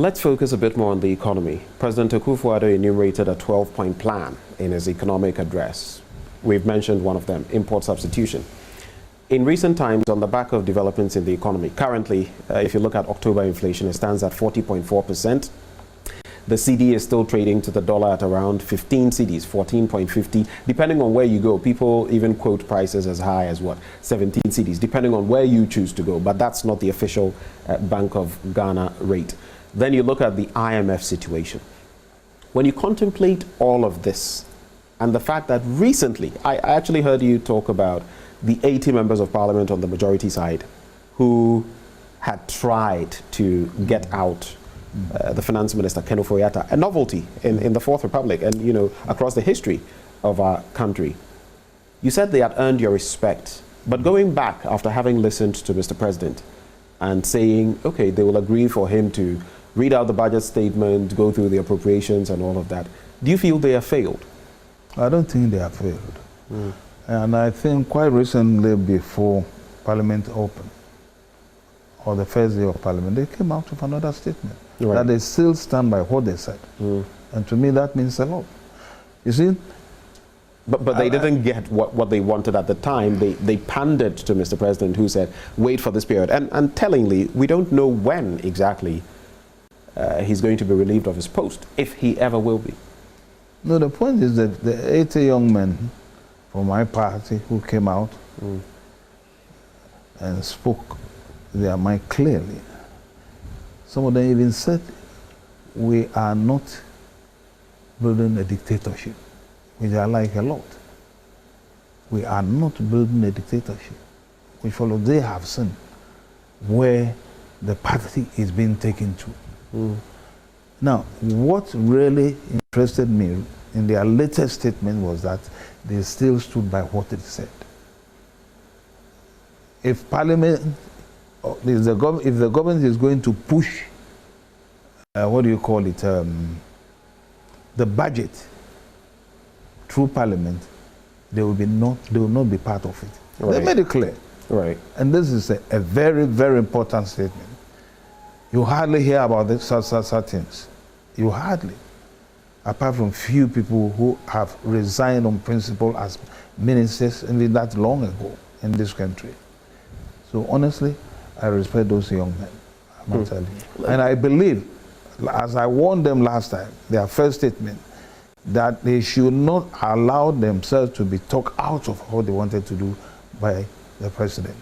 Let's focus a bit more on the economy. President Akufo-Addo enumerated a 12-point plan in his economic address. We've mentioned one of them, import substitution. In recent times, on the back of developments in the economy, currently, if you look at October inflation, it stands at 40.4%. The CD is still trading to the dollar at around 15 CDs, 14.50. Depending on where you go, people even quote prices as high as what, 17 CDs, depending on where you choose to go. But that's not the official Bank of Ghana rate. Then you look at the IMF situation. When you contemplate all of this, and the fact that recently, I actually heard you talk about the 80 members of parliament on the majority side who had tried to get out the finance minister, Ken Ofori-Atta, a novelty in the Fourth Republic and, you know, across the history of our country. You said they had earned your respect, but going back after having listened to Mr. President and saying, okay, they will agree for him to read out the budget statement, go through the appropriations and all of that, do you feel they have failed? I don't think they have failed. And I think quite recently, before Parliament opened, or the first day of Parliament, they came out with another statement. Right. That they still stand by what they said. And to me, that means a lot. You see? But they didn't get what they wanted at the time. They pandered to Mr. President, who said, wait for this period. And tellingly, we don't know when exactly he's going to be relieved of his post, if he ever will be. No, the point is that the 80 young men from my party who came out and spoke their mind clearly, some of them even said, we are not building a dictatorship, which I like a lot. We are not building a dictatorship, which follows they have seen where the party is being taken to. Now, what really interested me in their latest statement was that they still stood by what they said. If Parliament, if the government is going to push, what do you call it, the budget through Parliament, they will not be part of it. Right. They made it clear. Right. And this is a very, very important statement. You hardly hear about this, such things. You hardly. Apart from few people who have resigned on principle as ministers only that long ago in this country. So honestly, I respect those young men, I must tell you. And I believe, as I warned them last time, their first statement, that they should not allow themselves to be talked out of what they wanted to do by the president.